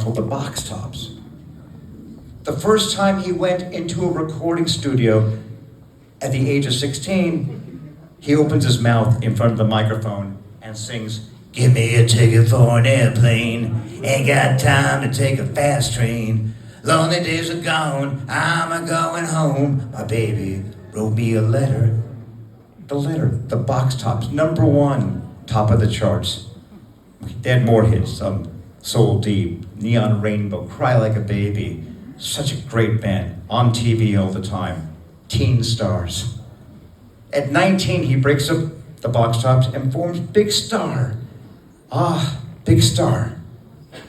called the Box Tops. The first time he went into a recording studio at the age of 16, he opens his mouth in front of the microphone and sings, "Give me a ticket for an airplane, ain't got time to take a fast train. Lonely days are gone, I'm a-going home. My baby wrote me a letter." The letter, the Box Tops, #1, top of the charts. They had more hits, Soul Deep, Neon Rainbow, Cry Like a Baby. Such a great band, on TV all the time. Teen stars. At 19, he breaks up the Box Tops and forms Big Star. Big Star.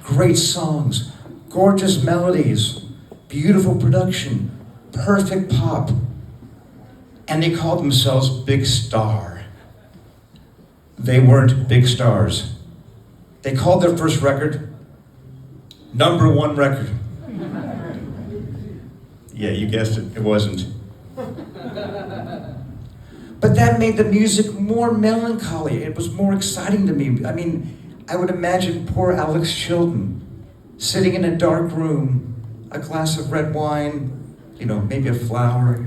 Great songs, gorgeous melodies, beautiful production, perfect pop. And they called themselves Big Star. They weren't big stars. They called their first record #1 record. Yeah, you guessed it, it wasn't. But that made the music more melancholy. It was more exciting to me. I mean, I would imagine poor Alex Chilton sitting in a dark room, a glass of red wine, maybe a flower,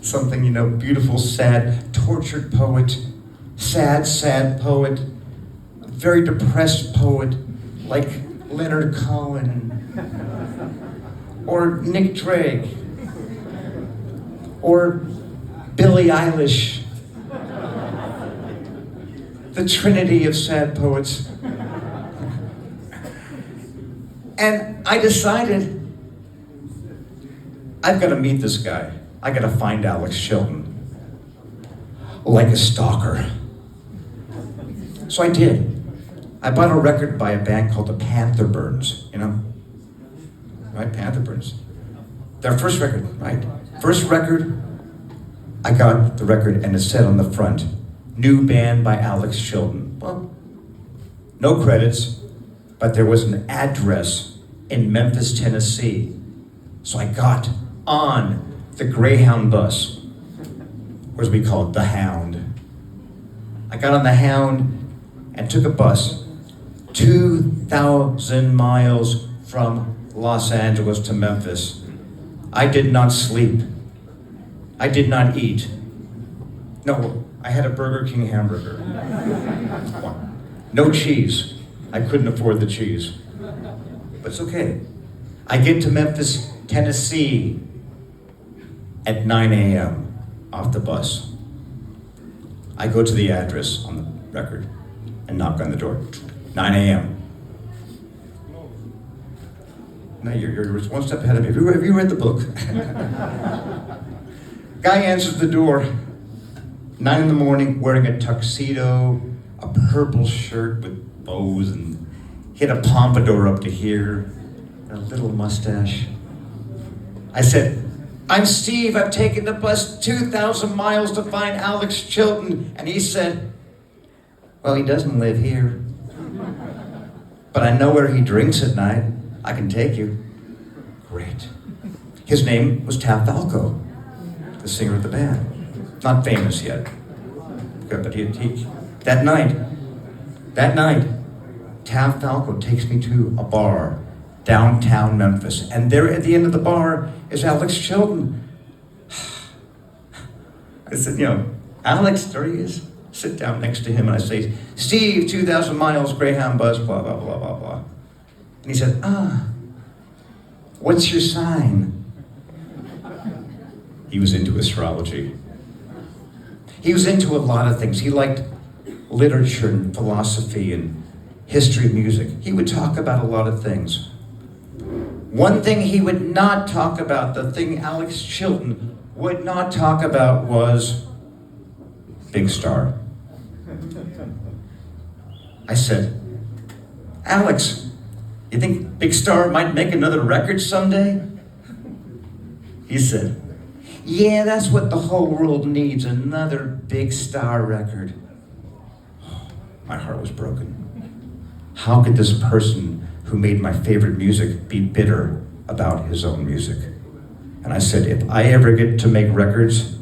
something, beautiful, sad, tortured poet, sad poet, a very depressed poet like Leonard Cohen, or Nick Drake, or Billie Eilish, the trinity of sad poets. And I decided, I've got to meet this guy. I got to find Alex Chilton, like a stalker. So I did. I bought a record by a band called the Pantherburns, right? Pantherburns. Their first record, right? First record, I got the record and it said on the front, "New band by Alex Chilton." Well, no credits, but there was an address in Memphis, Tennessee. So I got on the Greyhound bus, or as we call it, the Hound. I got on the Hound and took a bus 2,000 miles from Los Angeles to Memphis. I did not sleep. I did not eat. No, I had a Burger King hamburger. No cheese. I couldn't afford the cheese. But it's okay. I get to Memphis, Tennessee at 9 a.m. off the bus. I go to the address on the record and knock on the door. 9 a.m. Now you're one step ahead of me. Have you read the book? Guy answers the door, 9 in the morning, wearing a tuxedo, a purple shirt with bows, and he had a pompadour up to here, and a little mustache. I said, "I'm Steve, I've taken the bus 2,000 miles to find Alex Chilton." And he said, "Well, he doesn't live here, but I know where he drinks at night. I can take you." Great. His name was Tav Falco, the singer of the band. Not famous yet. Good, but that night, Tav Falco takes me to a bar, downtown Memphis. And there at the end of the bar is Alex Chilton. I said, "Alex, there he is." Sit down next to him and I say, "Steve, 2,000 miles, Greyhound bus, blah, blah, blah, blah, blah." And he said, "What's your sign?" He was into astrology. He was into a lot of things. He liked literature and philosophy and history of music. He would talk about a lot of things. One thing he would not talk about, the thing Alex Chilton would not talk about, was Big Star. I said, "Alex, you think Big Star might make another record someday?" He said, "Yeah, that's what the whole world needs, another Big Star record." My heart was broken. How could this person who made my favorite music be bitter about his own music? And I said, if I ever get to make records,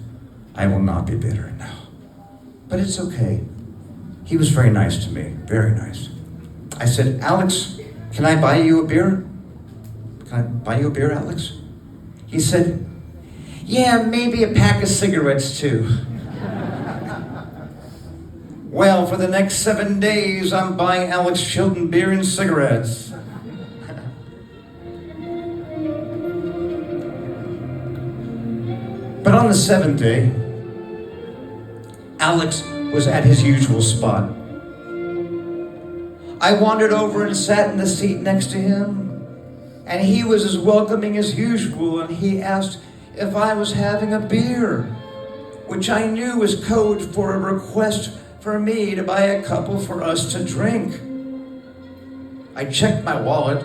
I will not be bitter, no. But it's okay. He was very nice to me, very nice. I said, "Alex, "Can I buy you a beer? Can I buy you a beer, Alex?" He said, "Yeah, maybe a pack of cigarettes too." Well, for the next 7 days, I'm buying Alex Chilton beer and cigarettes. But on the 7th day, Alex was at his usual spot. I wandered over and sat in the seat next to him, and he was as welcoming as usual, and he asked if I was having a beer, which I knew was code for a request for me to buy a couple for us to drink. I checked my wallet,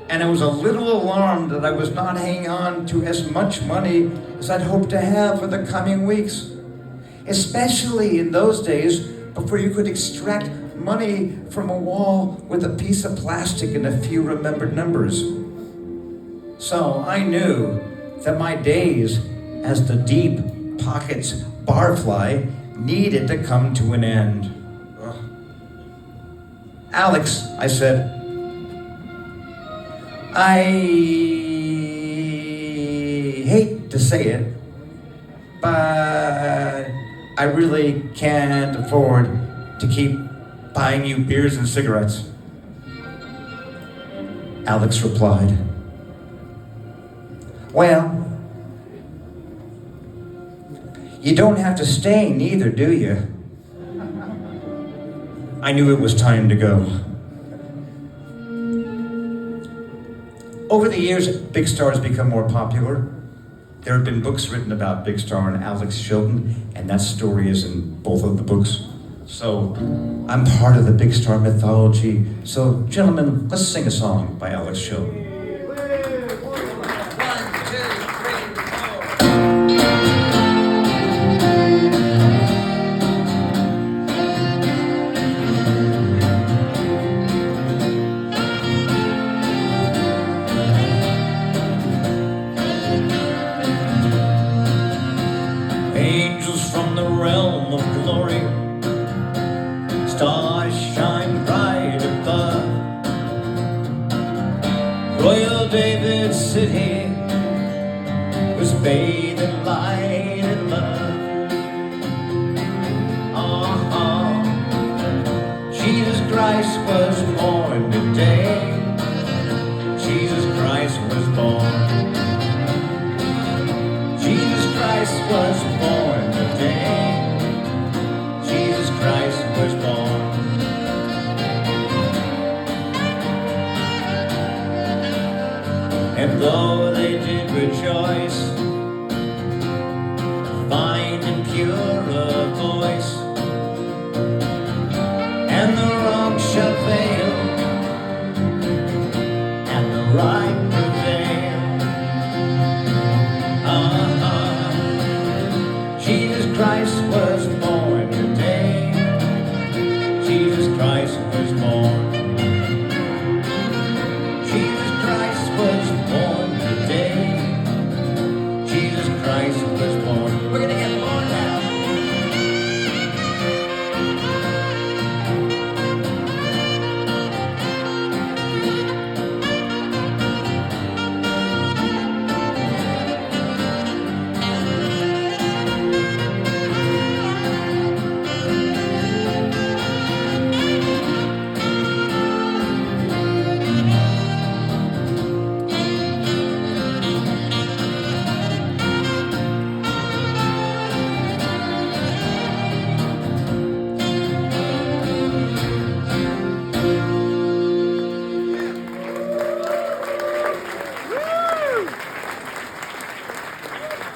and I was a little alarmed that I was not hanging on to as much money as I'd hoped to have for the coming weeks, especially in those days before you could extract money from a wall with a piece of plastic and a few remembered numbers. So I knew that my days as the deep pockets barfly needed to come to an end. Ugh. "Alex," I said, "I hate to say it, but I really can't afford to keep buying you beers and cigarettes." Alex replied, "Well, you don't have to stay neither, do you?" I knew it was time to go. Over the years, Big Star has become more popular. There have been books written about Big Star and Alex Chilton, and that story is in both of the books. So I'm part of the Big Star mythology. So, gentlemen, let's sing a song by Alex Chilton. Angels from the realm of glory, stars shine bright above. Royal David's city was bathed in light and love. Jesus Christ was born today. Jesus Christ was born. Jesus Christ was born today. Jesus Christ was born. And though they did rejoice